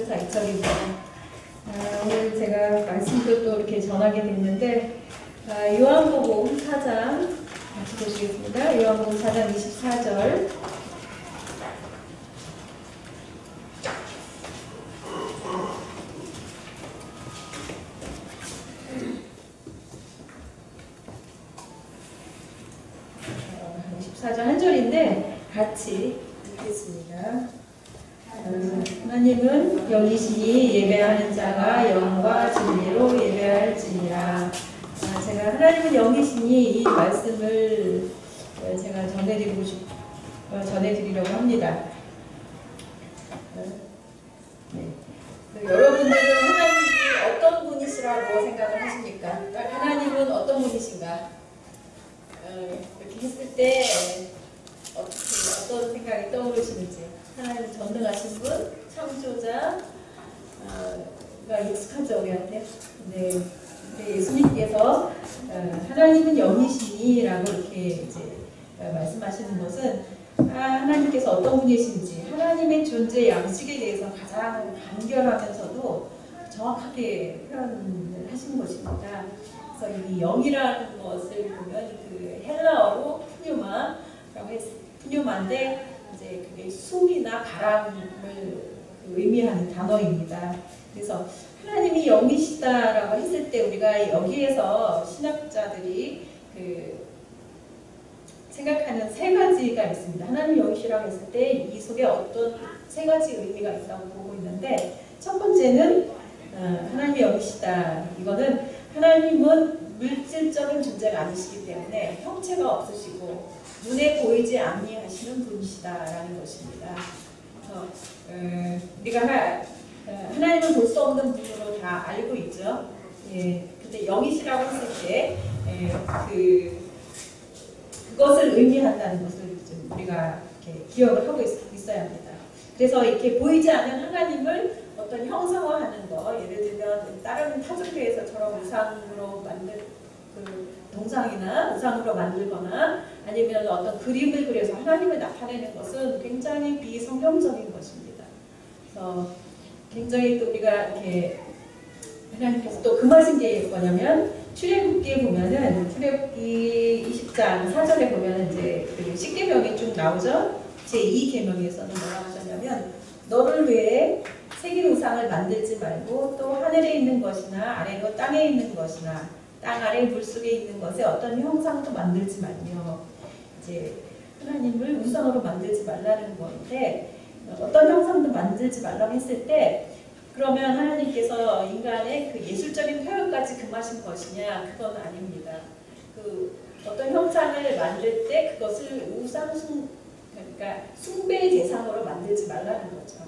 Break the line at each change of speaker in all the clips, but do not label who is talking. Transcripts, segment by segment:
선교사 이철입니다. 오늘 제가 말씀도 또 이렇게 전하게 됐는데 요한복음 4장 같이 보시겠습니다. 요한복음 4장 24절. 한 절인데 같이 읽겠습니다. 하나님은 영이시니 예배하는 자가 영과 진리로 예배할지니라. 제가 하나님은 영이시니 이 말씀을 제가 전해드리려고 합니다. 네. 여러분들은 하나님이 어떤 분이시라고 생각을 하십니까? 하나님은 어떤 분이신가? 이렇게 했을 때 어떤 생각이 떠오르시는지. 하나님 전능하신 분, 창조자가 익숙하죠 우리한테. 네, 예수님께서 하나님은 영이시니라고 이렇게 이제 말씀하시는 것은 하나님께서 어떤 분이신지 하나님의 존재 양식에 대해서 가장 간결하면서도 정확하게 표현을 하시는 것입니다. 그래서 이 영이라는 것을 보면 그 헬라어로 푸뉴마라고 했어요. 푸뉴마인데 이제 그게 숨이나 바람을 의미하는 단어입니다. 그래서 하나님이 영이시다라고 했을 때 우리가 여기에서 신학자들이 생각하는 세 가지가 있습니다. 하나님 영이시라고 했을 때 이 속에 어떤 세 가지 의미가 있다고 보고 있는데, 첫 번째는 하나님이 영이시다. 이거는 하나님은 물질적인 존재가 아니시기 때문에 형체가 없으시고 눈에 보이지 아니하시는 분이시다라는 것입니다. 그래서 우리가 하나님을 볼 수 없는 분으로 다 알고 있죠. 예, 근데 영이시라고 했을 때 그것을 의미한다는 것을 좀 우리가 이렇게 기억을 하고 있어야 합니다. 그래서 이렇게 보이지 않는 하나님을 어떤 형상화하는 거, 예를 들면 다른 타종교에서처럼 우상으로 만든 동상이나 우상으로 만들거나 아니면 어떤 그림을 그려서 하나님을 나타내는 것은 굉장히 비성경적인 것입니다. 그래서 굉장히 또 우리가 이렇게 하나님께서 또 금하신 게 뭐냐면 출애굽기에 보면은 출애굽기 20장 4절에 보면은 이제 십계명이 쭉 나오죠. 제2계명에서는 뭐라고 하셨냐면 너를 위해 새긴 우상을 만들지 말고 또 하늘에 있는 것이나 아래로 땅에 있는 것이나 땅 아래 물속에 있는 것에 어떤 형상도 만들지 말며, 이제 하나님을 우상으로 만들지 말라는 건데, 어떤 형상도 만들지 말라고 했을 때 그러면 하나님께서 인간의 그 예술적인 표현까지 금하신 것이냐? 그건 아닙니다. 어떤 형상을 만들 때 그것을 그러니까 숭배의 대상으로 만들지 말라는 거죠.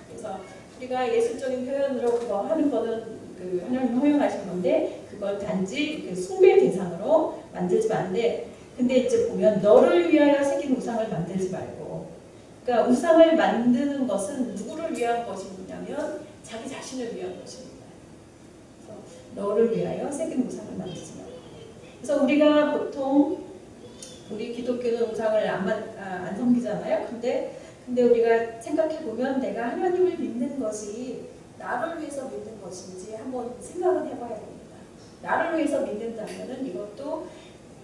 그래서 우리가 예술적인 표현으로 그거 하는 거는 하나님 허용하신 건데, 그걸 단지 숭배의 대상으로 만들지 마는데, 근데 이제 보면 너를 위하여 새긴 우상을 만들지 말고, 그러니까 우상을 만드는 것은 누구를 위한 것이냐면 자기 자신을 위한 것입니다. 그래서 너를 위하여 새긴 우상을 만들지 말고. 그래서 우리가 보통 우리 기독교는 우상을 안 섬기잖아요. 근데 우리가 생각해 보면 내가 하나님을 믿는 것이 나를 위해서 믿는 것인지 한번 생각을 해봐야 됩니다. 나를 위해서 믿는다면은 이것도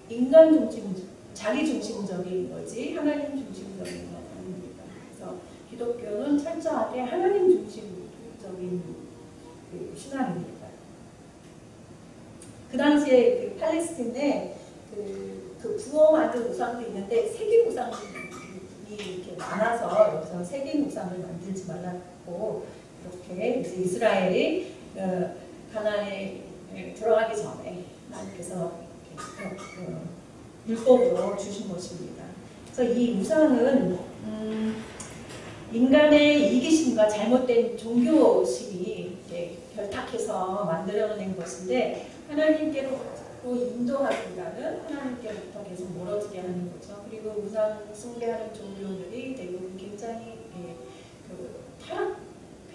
인간 중심, 자기 중심적인 거지 하나님 중심적인 건 아닙니다. 그래서 기독교는 철저하게 하나님 중심적인 신앙입니다. 그 당시에 팔레스틴에 부어 만든 우상도 있는데 새긴 우상이 이렇게 많아서 여기서 새긴 우상을 만들지 말라고 이렇게 이제 이스라엘이 가나안에 들어가기 전에 하나님께서 율법으로 주신 것입니다. 그래서 이 우상은 인간의 이기심과 잘못된 종교심이 결탁해서 만들어낸 것인데, 하나님께로 인도하기보다는 하나님께로부터 계속 멀어지게 하는 거죠. 그리고 우상 숭배하는 종교들이 대부분 굉장히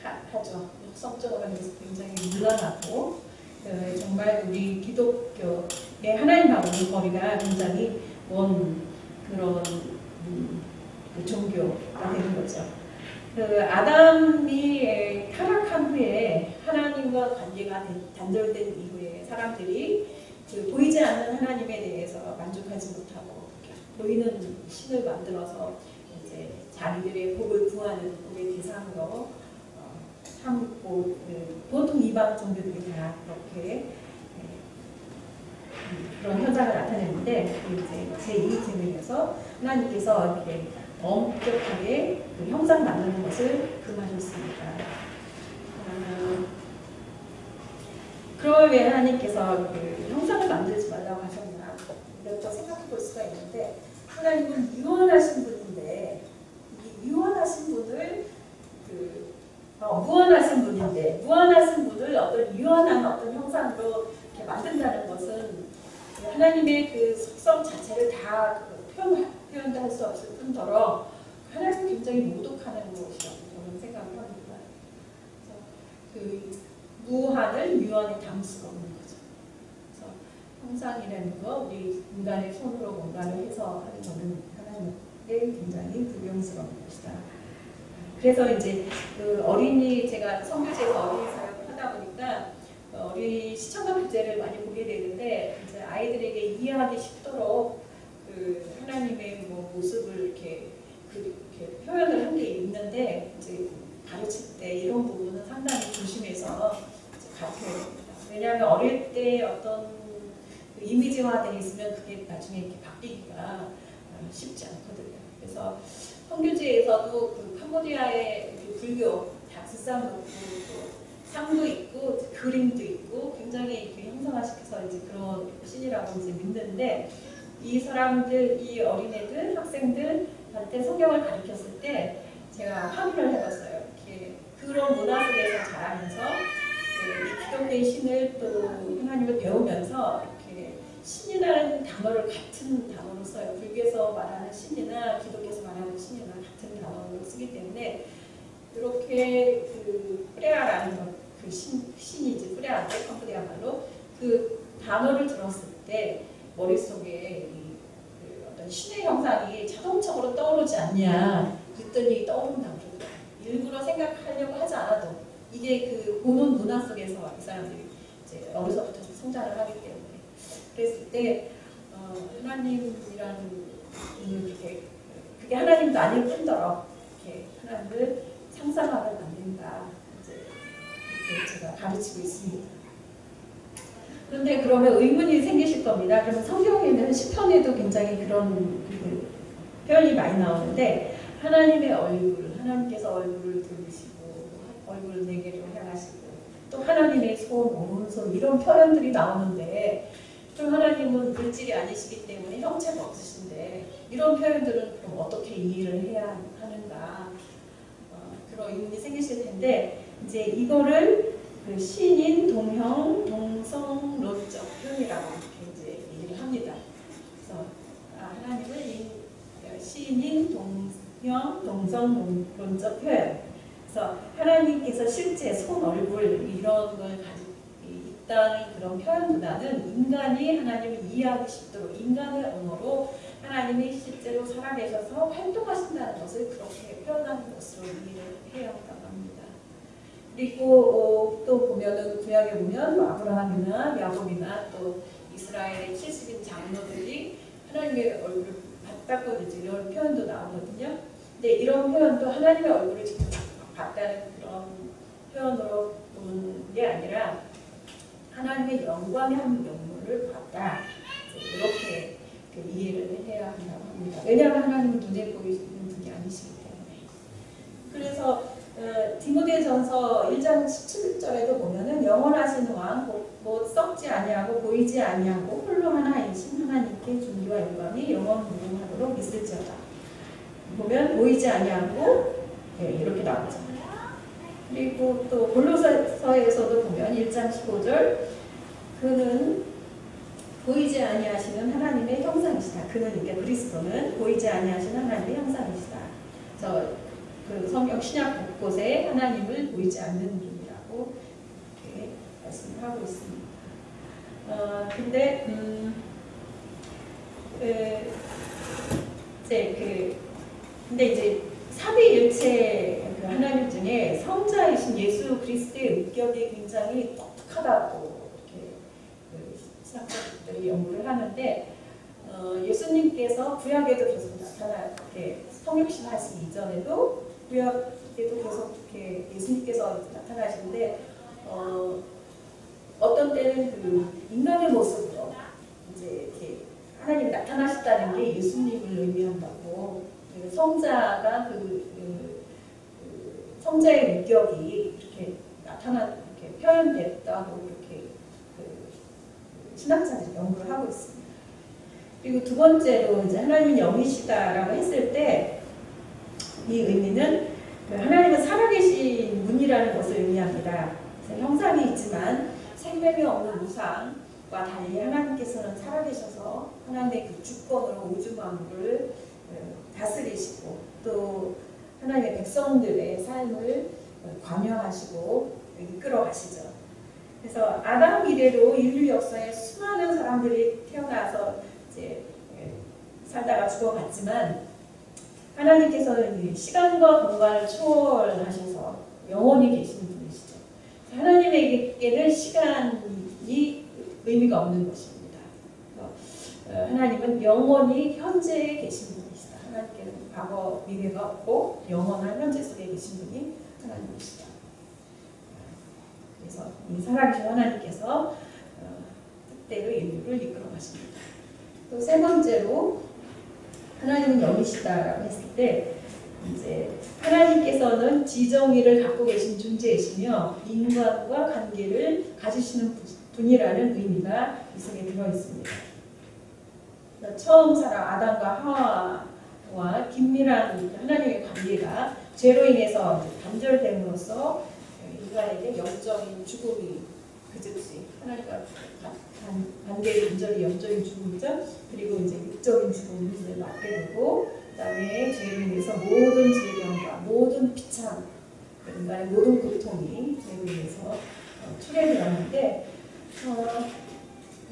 타락하죠. 성적으로 굉장히 물러나고, 정말 우리 기독교의 하나님하고는 거리가 굉장히 먼 그런 종교가 되는 거죠. 아담이 타락 만족하지 못하고 보이는 신을 만들어서 이제 자기들의 복을 구하는 복의 대상으로 삼고 보통 이방 종교들이 다 그렇게 그런 현상을 나타내는데 이제 제2계명에서 하나님께서 이렇게 엄격하게 그 형상 만드는 것을 금하셨습니다. 그러면 왜 하나님께서 그 형상을 만들지 말라고 하셨나? 이렇게 생각해 볼 수가 있는데 하나님은 유언하신 분인데 이 유언하신 분을 무언하신 분을 어떤 유언한 어떤 형상으로 이렇게 만든다는 것은 하나님의 그 속성 자체를 다 표현도 할 수 없을 뿐더러 하나님은 굉장히 모독하는 것이라고 저는 생각을 합니다. 그래서 그 무한을 유언에 담을 수가 없는 거죠. 그래서 형상이라는 거 우리 인간의 손으로 뭔가를 해서 하는 것은 하나님께 굉장히 불경스러운 것이다. 그래서 이제 그 어린이 제가 선교제에서 어린이 사역을 하다 보니까 어린이 시청각 교재를 많이 보게 되는데 이제 아이들에게 이해하기 쉽도록 그 하나님의 뭐 모습을 이렇게 표현을 한 게 있는데 이제 가르칠 때 이런 부분은 상당히 조심해서 가르쳐야 됩니다. 왜냐하면 어릴 때 어떤 그 이미지화되어 있으면 그게 나중에 이렇게 바뀌기가 쉽지 않거든요. 그래서 선교지에서도 그 캄보디아의 그 불교 닭스상도 있고 상도 있고 그림도 있고 굉장히 이렇게 형상화시켜서 이제 그런 신이라고 이제 믿는데 이 사람들, 이 어린애들, 학생들한테 성경을 가르쳤을 때 제가 확인을 해봤어요. 이렇게 그런 문화 속에서 자라면서 그 기독교의 신을 또 하나님을 배우면서 이렇게 신이라는 단어를 같은 단어로 써요. 불교에서 말하는 신이나 기독교에서 말하는 신이나 같은 단어로 쓰기 때문에 이렇게 그 프레아라는 그 신이지 프레아인데 캄보디아 말로 그 단어를 들었을 때 머릿속에 그 어떤 신의 형상이 자동적으로 떠오르지 않냐 그랬더니 떠오른다고 그러더라고요. 일부러 생각하려고 하지 않아도 이게 그 보는 문화 속에서 이 사람들이 이제 어려서부터 성장을 하기 때문에 그랬을 때 하나님이라는 그게 하나님도 아닐 뿐더러 이렇게 하나님을 상상하게 만든다 이제 이렇게 제가 가르치고 있습니다. 그런데 그러면 의문이 생기실 겁니다. 그러면 성경에는 시편에도 굉장히 그런 표현이 많이 나오는데 하나님의 얼굴, 하나님께서 얼굴을 들으시고 얼굴을 내게로 향하시고 또 하나님의 손, 오른손 이런 표현들이 나오는데 좀 하나님은 물질이 아니시기 때문에 형체가 없으신데 이런 표현들은 그럼 어떻게 이해를 해야 하는가 그런 의문이 생기실 텐데 이제 이거를 그 신인, 동형, 동성론적 표현이라고 이렇게 이제 얘기를 합니다. 그래서 하나님은 신인, 동형, 동성론적 표현. 그래서 하나님께서 실제 손, 얼굴 이런 걸 가지고 있다는 그런 표현보다는 인간이 하나님을 이해하기 쉽도록 인간의 언어로 하나님이 실제로 살아계셔서 활동하신다는 것을 그렇게 표현하는 것으로 이해를 해야 한다고 합니다. 그리고 또 보면은 구약에 보면 아브라함이나 야곱이나 또 이스라엘의 70인 장로들이 하나님의 얼굴을 봤다고 이런 표현도 나오거든요. 근데 이런 표현도 하나님의 얼굴을 직접 봤다는 그런 표현으로 보는 게 아니라 하나님의 영광의 한 면모를 봤다. 이렇게 이해를 해야 한다고 합니다. 왜냐하면 하나님은 눈에 보이는 분이 아니시기 때문에. 그래서 디모데전서 1장 17절에도 보면은 영원하신 왕 곧 썩지 아니하고 보이지 아니하고 홀로 하나이신 하나님께 존귀와 영광이 영원무궁하도록 있을지어다. 보면 보이지 아니하고 이렇게 나오죠. 그리고 또 골로새서에서도 보면 1장 15절 그는 보이지 아니하시는 하나님의 형상이시다. 그는 그러니까 그리스도는 보이지 아니하시는 하나님의 형상이시다. 그 성경 신약 곳곳에 하나님을 보이지 않는 분이라고 이렇게 말씀을 하고 있습니다. 근데 이제 삼위일체 그 하나님 중에 성자이신 예수 그리스도의 인격이 굉장히 독특하다고 이렇게 신학자들이 연구를 하는데 예수님께서 구약에도 계속 나타나게 성육신 하시기 이전에도 구약에도 계속 이렇게 예수님께서 나타나시는데 어떤 때는 그 인간의 모습으로 이제 이렇게 하나님이 나타나셨다는 게 예수님을 의미한다고. 성자가 성자의 인격이 이렇게 이렇게 표현됐다고 이렇게 신학자들이 연구를 하고 있습니다. 그리고 두 번째로 이제 하나님은 영이시다라고 했을 때 이 의미는 하나님은 살아계신 분이라는 것을 의미합니다. 형상이 있지만 생명이 없는 우상과 달리 하나님께서는 살아계셔서 하나님의 그 주권으로 우주 만물을 다스리시고 또 하나님의 백성들의 삶을 관여하시고 이끌어 가시죠. 그래서 아담 이래로 인류 역사에 수많은 사람들이 태어나서 이제 살다가 죽어갔지만 하나님께서는 시간과 공간을 초월하셔서 영원히 계시는 분이시죠. 하나님에게는 시간이 의미가 없는 것입니다. 하나님은 영원히 현재에 계신 분이시다. 하나님께는 과거, 미래가 없고 영원한 현재 속에 계신 분이 하나님이시다. 그래서 이 살아계신 하나님께서 뜻대로 인류를 이끌어 가십니다. 또 세 번째로 하나님은 영이시다라고 했을 때 이제 하나님께서는 지정의를 갖고 계신 존재이시며 인간과 관계를 가지시는 분이라는 의미가 이 속에 들어 있습니다. 처음 살아 아담과 하와와 긴밀한 하나님의 관계가 죄로 인해서 단절됨으로써 인간에게 영적인 죽음이 그즉시 하나님과 관계의 단절이 영적인 죽음이죠. 그리고 이제 육적인 죽음을 맞게 되고 그다음에 죄로 인해서 모든 질병과 모든 비참, 인간의 모든 고통이 죄로 인해서 초래되었는데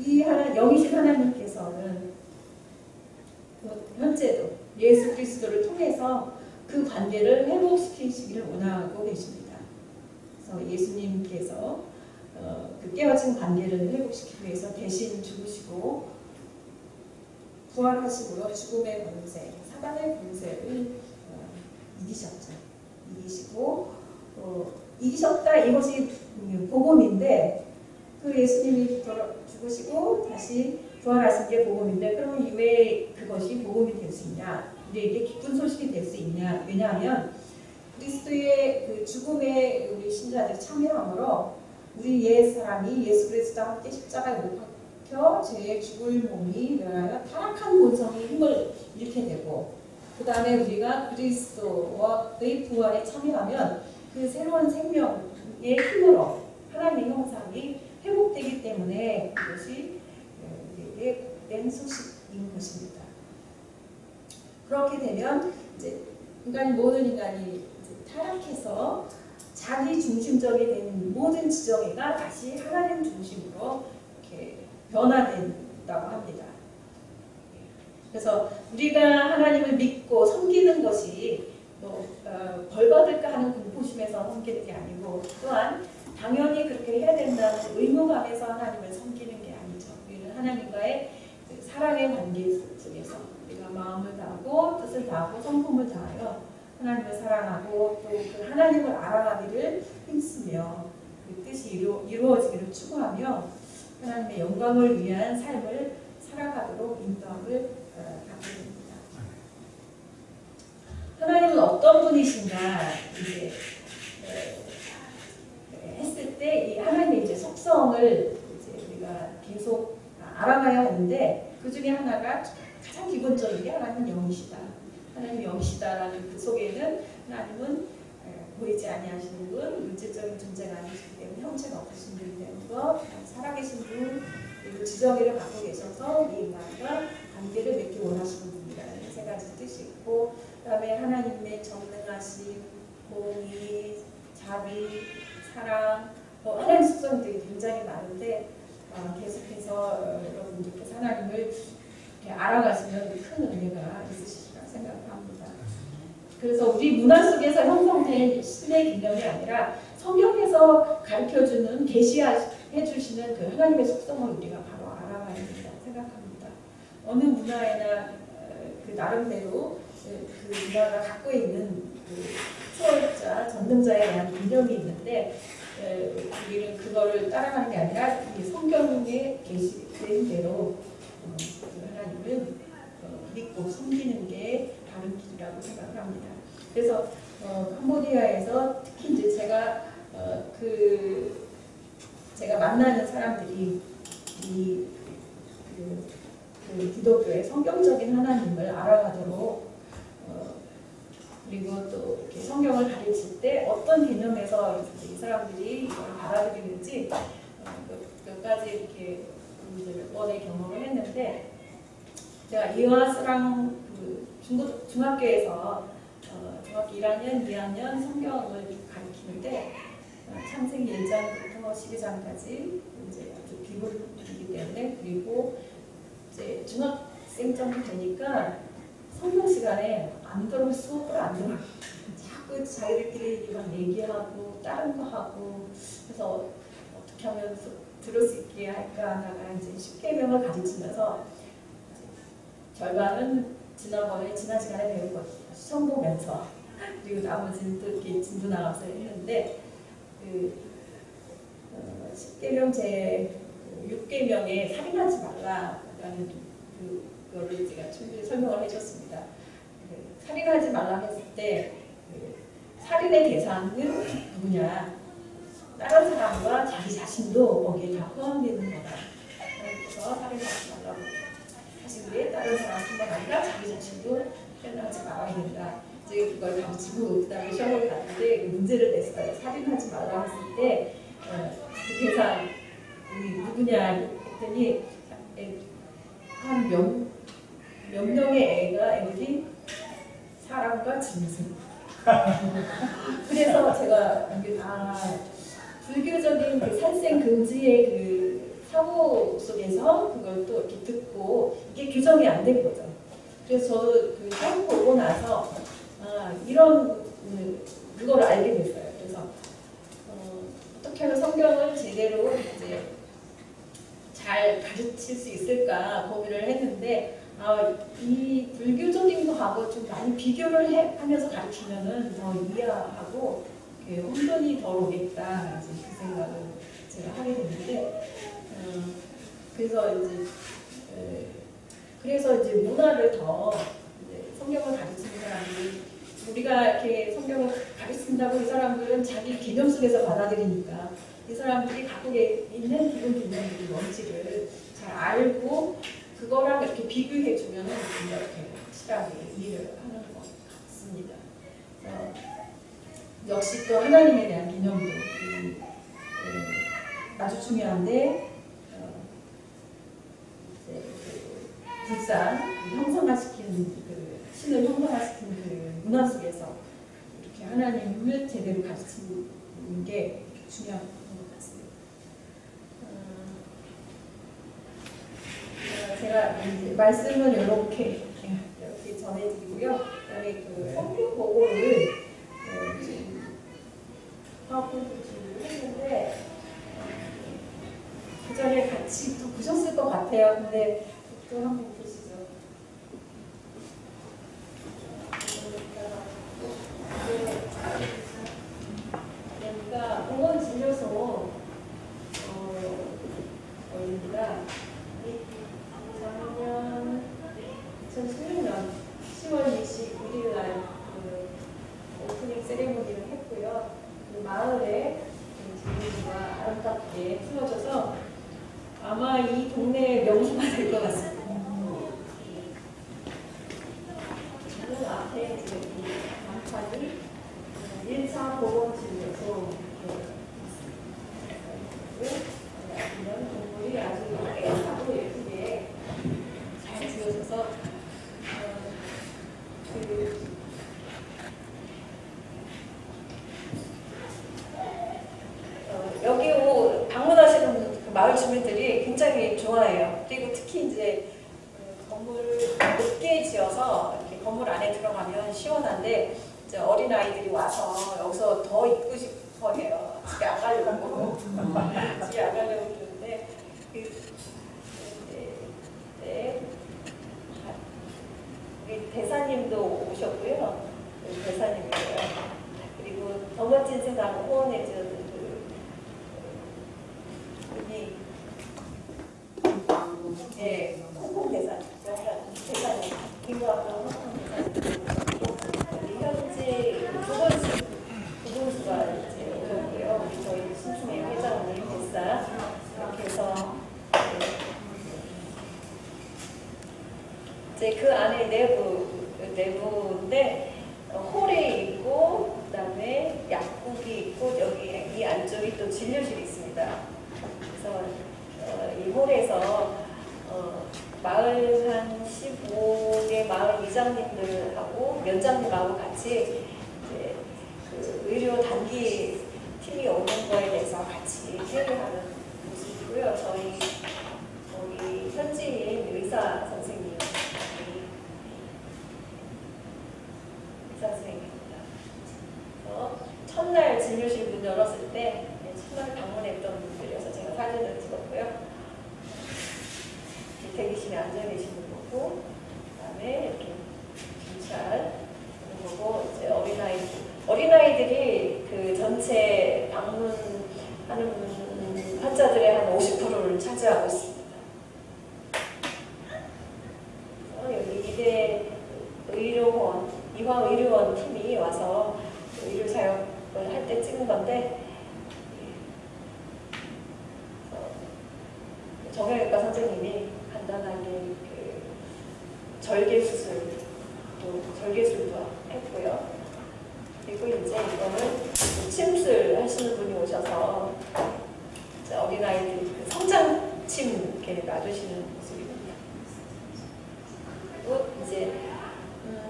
이 영이신 하나님께서는 현재도 예수 그리스도를 통해서 그 관계를 회복시키시기를 원하고 계십니다. 그래서 예수님께서 그 깨어진 관계를 회복시키기 위해서 대신 죽으시고 부활하시고요. 죽음의 권세, 사단의 권세를 이기셨죠. 이기셨다 이것이 복음인데 그 예수님이 죽으시고 다시 부활하신 게 복음인데 그러면 왜 그것이 복음이 될 수 있냐? 우리에게 기쁜 소식이 될 수 있냐? 왜냐하면 그리스도의 그 죽음에 우리 신자들이 참여함으로 우리 옛 사람이 예수 그리스도와 함께 십자가에 못 박혀 죄의 죽을 몸이 멸하여 타락한 본성이 힘을 잃게 되고 그 다음에 우리가 그리스도의 부활에 참여하면 그 새로운 생명의 힘으로 하나님의 형상이 회복되기 때문에 그것이 우리에게 된 소식인 것입니다. 그렇게 되면 이제 모든 인간이 이제 타락해서 자기 중심적이 된 모든 지정의가 다시 하나님 중심으로 이렇게 변화된다고 합니다. 그래서 우리가 하나님을 믿고 섬기는 것이 벌 받을까 하는 공포심에서 섬기는 게 아니고 또한 당연히 그렇게 해야 된다는 의무감에서 하나님을 섬기는 게 아니죠. 우리는 하나님과의 사랑의 관계 속에서 우리가 마음을 다하고 뜻을 다하고 성품을 다하여 하나님을 사랑하고 또 그 하나님을 알아가기를 힘쓰며 그 뜻이 이루어지기를 추구하며 하나님의 영광을 위한 삶을 살아가도록 인도함을 받게 됩니다. 하나님은 어떤 분이신가 이제 했을 때 이 하나님의 이제 속성을 이제 우리가 계속 알아가야 하는데 그 중에 하나가 가장 기본적인 게 하나님은 영이시다. 하나님이 영이시다라는 그 속에는 하나님은 보이지 아니하시는 분, 물질적인 존재가 아니시기 때문에 형체가 없으신 분이라는 것, 살아계신 분, 그리고 지정의를 갖고 계셔서 이 인간과 관계를 맺기 원하시는 분이라는 세 가지 뜻이 있고 그 다음에 하나님의 전능하심, 공의, 자비, 사랑 하나님 속성들이 굉장히 많은데 계속해서 여러분들께서 하나님을 알아가시면 큰 은혜가 있으시리라 생각합니다. 그래서 우리 문화 속에서 형성된 신의 개념이 아니라 성경에서 가르쳐주는 계시해 주시는 그 하나님의 속성을 우리가 바로 알아가야 된다고 생각합니다. 어느 문화에나 그 나름대로 그 문화가 갖고 있는 그 추월자, 전능자에 대한 개념이 있는데 우리는 그거를 따라가는 게 아니라 이 성경에 계시된 대로 하나님을 믿고 섬기는 게 바른 길이라고 생각을 합니다. 그래서 캄보디아에서 특히 이제 제가 만나는 사람들이 그 기독교의 성경적인 하나님을 알아가도록 그리고 또 이렇게 성경을 가르칠 때 어떤 개념에서 이 사람들이 이걸 받아들이는지 몇 가지 이렇게 몇 번의 경험을 했는데 제가 이화스랑 그 중학교에서 중학교 1학년, 2학년 성경을 가르치는데 창세기 1장부터 12장까지 이제 아주 기본이기 때문에 그리고 이제 중학생 정도 되니까 성경 시간에 안 들어올 수업을 안 들어요. 자꾸 자기들끼리 막 얘기하고 다른 거 하고 그래서 어떻게 하면 들을 수 있게 할까 하다가 이제 십계명을 가르치면서 절반은 지난 시간에 배운 거 시험 보면서 그리고 나머지는 또 이렇게 진도 나가서 했는데 그 10계명 제 6계명에 살인하지 말라라는 그거를 제가 충분히 설명을 해줬습니다. 살인하지 말라 했을 때 살인의 대상은 누구냐? 다른 사람과 자기 자신도 거기에 다 포함되는 거다. 그래서 살인하지 말라고 하신 게 다른 사람뿐만 아니라 자기 자신도 살인하지 말아야 된다. 이제 그걸 가르치고 그다음에 시험을 봤는데 문제를 냈어요. 살인하지 말라 했을 때 그 대상이 누구냐 했더니 한 몇 명의 애들이 사람과 짐승. 그래서 제가 불교적인 그 살생금지의 그 사고 속에서 그걸 또 이렇게 듣고 이게 규정이 안 된 거죠. 그래서 저도 그 처음 보고 나서 이런 그걸 알게 됐어요. 그래서 어떻게 하면 성경을 제대로 이제 잘 가르칠 수 있을까 고민을 했는데 이 불교적인 거하고 좀 많이 비교를 하면서 가르치면은 더 이해하고 혼돈이 덜 오겠다 이제 그 생각을 제가 하게 됐는데 그래서 이제 문화를 더 이제 성경을 가르치는 사람들이 우리가 이렇게 성경을 가르친다고 이 사람들은 자기 개념 속에서 받아들이니까 이 사람들이 갖고 있는 기본 개념의 원칙을 잘 알고 그거랑 이렇게 비교해주면 이렇게 확실하게 이해를 하는 것 같습니다. 역시 또 하나님에 대한 개념도 아주 중요한데 불상 형상화시키는 신을 형상화시키는 그 문화 속에서 이렇게 하나님을 제대로 가르치는 게 중요한 것 같습니다. 제가 이제 말씀은 이렇게 전해드리고요. 그다음에 그 성경 보고를 파워포인트를 했는데 그 전에 같이 또 보셨을 것 같아요. 근데 또 한번 보시죠. 여기가 공원진료소 입니다. 작년 2016년 10월 21일 날 오프닝 세레모니를 했고요. 그 마을에 주민들과 아름답게 풀어져서 아마 이 동네의 명소가 될 것 같습니다. 저는 앞에 이제 간판이 1차 보건진료소 이런 동물이 아주 깨끗하고 예쁘게 잘 지어져서 여기 방문하시는 그 마을 주민들이 굉장히 좋아해요. 그리고 특히 이제 건물을 높게 지어서 이렇게 건물 안에 들어가면 시원한데 이제 어린 아이들이 와서 여기서 더 있고 싶어 해요. 집에 안 가려고 집에 안 가려고 그러는데 오셨고요. 대사님이고요. 그리고 더 멋진 세상 호언해준 우리 홍콩 대사님, 대사님 김광호 홍콩 대사님 우리 현재 두 분수가 이제 오셨고요. 우리 저희 신춘의 회장님 대사 이렇게 해서 이제 그 안에 내부인데 홀에 있고 그다음에 약국이 있고 여기 이 안쪽이 또 진료실이 있습니다. 그래서 이 홀에서 마을 한 15개 마을 이장님들하고 면장님하고 같이 이제 그 의료 단기 팀이 오는 거에 대해서 같이 회의하는 모습이고요. 저희 현지인 의사 선생님 선생님입니다. 첫날 진료실 문 열었을 때 첫날 방문했던 분들이어서 제가 사진을 찍었고요. 대기실에 앉아 계신 분 보고, 그다음에 이렇게 진찰 보고 이제 어린아이들이 그 전체 방문하는 환자들의 한 50%를 차지하고 있습니다. 여기 이화의료원 팀이 와서 의료 사역을 할 때 찍은 건데 정형외과 선생님이 간단하게 그 절개술도 했고요. 그리고 이제 이거는 침술 하시는 분이 오셔서 어린아이들이 그 성장침 이렇게 놔주시는 모습입니다. 그리고 이제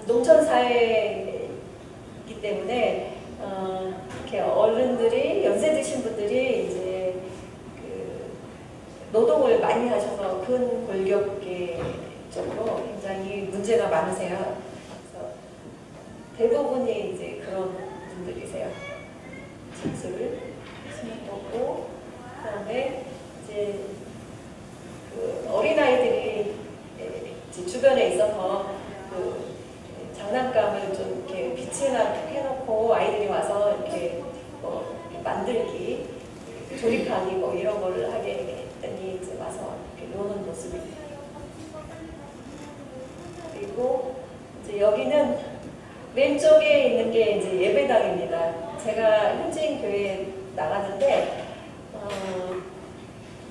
농촌 사회이기 때문에 이렇게 어른들이 연세 드신 분들이 이제 그 노동을 많이 하셔서 근 골격계 쪽으로 굉장히 문제가 많으세요. 그래서 대부분이 이제 그런 분들이세요. 진술을 하시는 거고, 그다음에 이제 그 어린아이들이 이제 주변에 있어서 그 장난감을 좀 이렇게 빛이 나게 해놓고 아이들이 와서 이렇게 뭐 만들기, 조립하기 뭐 이런 거를 하게 했더니 이제 와서 이렇게 노는 모습입니다. 그리고 이제 여기는 왼쪽에 있는 게 이제 예배당입니다. 제가 현지인 교회에 나가는데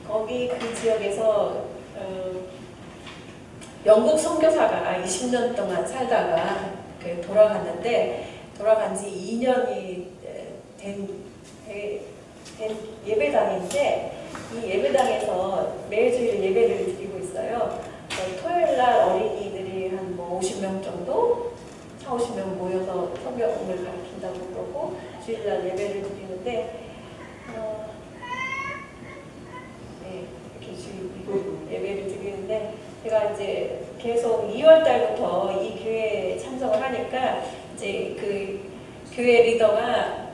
거기 그 지역에서 영국 선교사가 20년 동안 살다가 돌아간 지 2년이 된 예배당인데 이 예배당에서 매주일 예배를 드리고 있어요. 토요일 날 어린이들이 한 뭐 50명 정도, 40~50명 모여서 성경을 가르친다고 그러고 주일날 예배를 드리는데 이렇게 주일 예배를 드리는데 제가 이제 계속 2월 달부터 이 교회에 참석을 하니까 이제 그 교회 리더가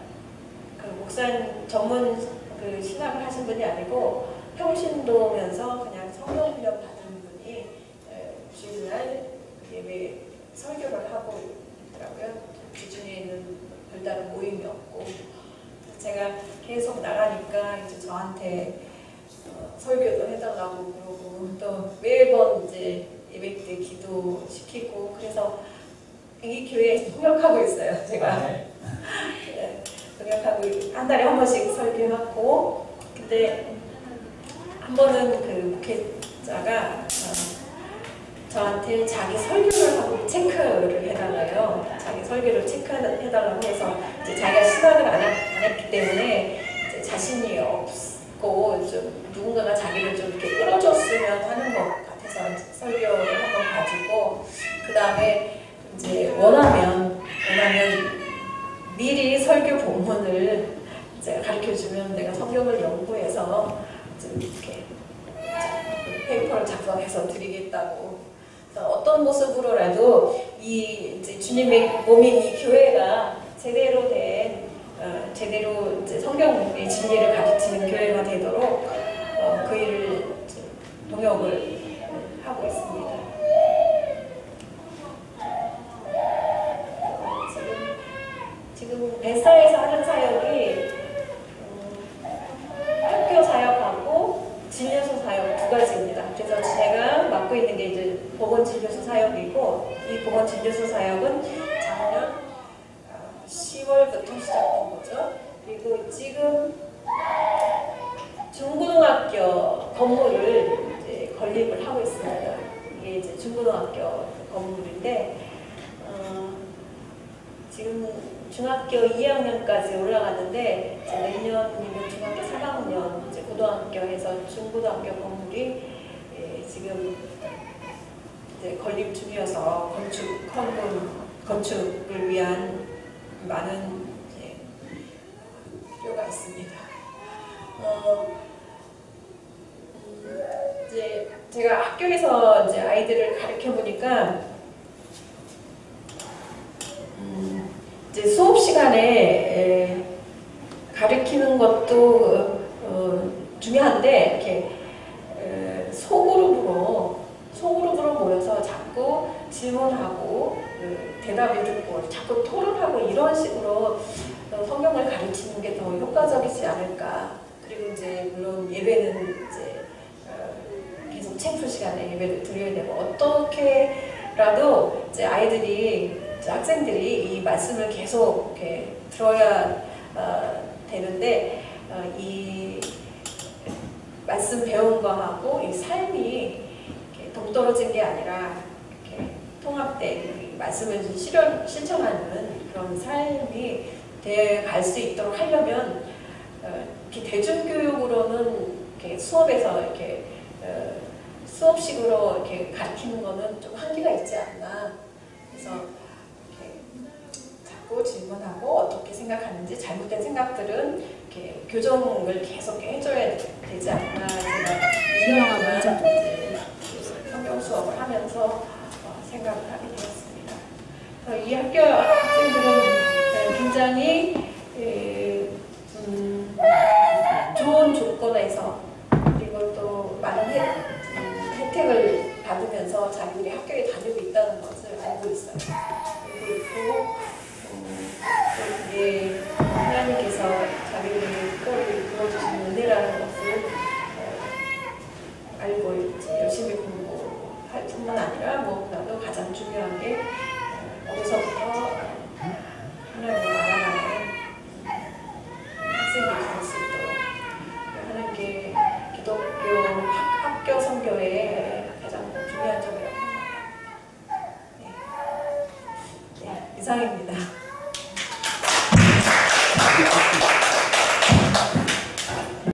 그 목사님 전문 그 신학을 하신 분이 아니고 평신도면서 그냥 성경 훈련 받은 분이 주일날 예배 설교를 하고 있더라고요. 주중에는 별다른 모임이 없고 제가 계속 나가니까 이제 저한테 설교도 해달라고 그러고 또 매번 이제 예배 때 기도시키고 그래서 이 교회에 통역하고 있어요. 제가 통역하고 한 달에 한 번씩 설교하고 근데 한 번은 그 목회자가 저한테 자기 설교를 하고 체크를 해달라요. 자기 설교를 체크해달라고 해서 이제 자기가 신학을 안 했기 때문에 이제 자신이 없고 좀 누군가가 자기를 좀 이렇게 끌어줬으면 하는 것 같아서 설교를 한번 가지고 그 다음에 이제 원하면 미리 설교 본문을 이제 가르쳐주면 내가 성경을 연구해서 좀 이렇게 페이퍼를 작성해서 드리겠다고. 어떤 모습으로라도 이 이제 주님의 몸인 이 교회가 제대로 이제 성경의 진리를 가르치는 교회가 되도록 그 일을 동역을 하고 있습니다. 이 보건 진료소 사역은 작년 10월부터 시작된 거죠. 그리고 지금 중고등학교 건물을 이제 건립을 하고 있습니다. 이게 이제 중고등학교 건물인데 지금 중학교 2학년까지 올라갔는데 내년이면 중학교 3학년 이제 고등학교에서 중고등학교 건물이 지금 이제 건립 중이어서 건축을 위한 많은 필요가 있습니다. 이제 제가 학교에서 이제 아이들을 가르쳐 보니까 이제 수업 시간에 가르치는 것도 중요한데 이렇게 소그룹으로 모여서 자꾸 질문하고 대답을 듣고 자꾸 토론하고 이런 식으로 성경을 가르치는 게 더 효과적이지 않을까. 그리고 이제 물론 예배는 이제 계속 책풀 시간에 예배를 드려야 되고 어떻게라도 이제 학생들이 이 말씀을 계속 이렇게 들어야 되는데 이 말씀 배운 거하고 이 삶이 이렇게 동떨어진 게 아니라 이렇게 통합된 말씀을 실천하는 그런 삶이 돼 갈 수 있도록 하려면 이렇게 대중교육으로는 이렇게 수업에서 이렇게 수업식으로 이렇게 가르치는 거는 좀 한계가 있지 않나. 그래서 이렇게 자꾸 질문하고 어떻게 생각하는지 잘못된 생각들은 이렇게 교정을 계속 해줘야 되지 않나. 제가 2년 동안 성경 수업을 하면서 생각을 하게 되었습니다. 이 학교 학생들은 굉장히 좋은 조건에서 그리고 또 많은 혜택을 받으면서 자기들이 학교에 다니고 있다는 것을 알고 있어요. 그리고 이게 하나님께서 자기들이 그걸 부어주신 은혜라는 것을 알고 이제 열심히 공부할 뿐만 아니라 무엇보다도 가장 중요한 게 어디서부터 하나님을 알아가는 학생들이 될 수 있도록 하는 게 기독교 학교 선교의 가장 중요한 점이라고 생각합니다. 네, 이상입니다.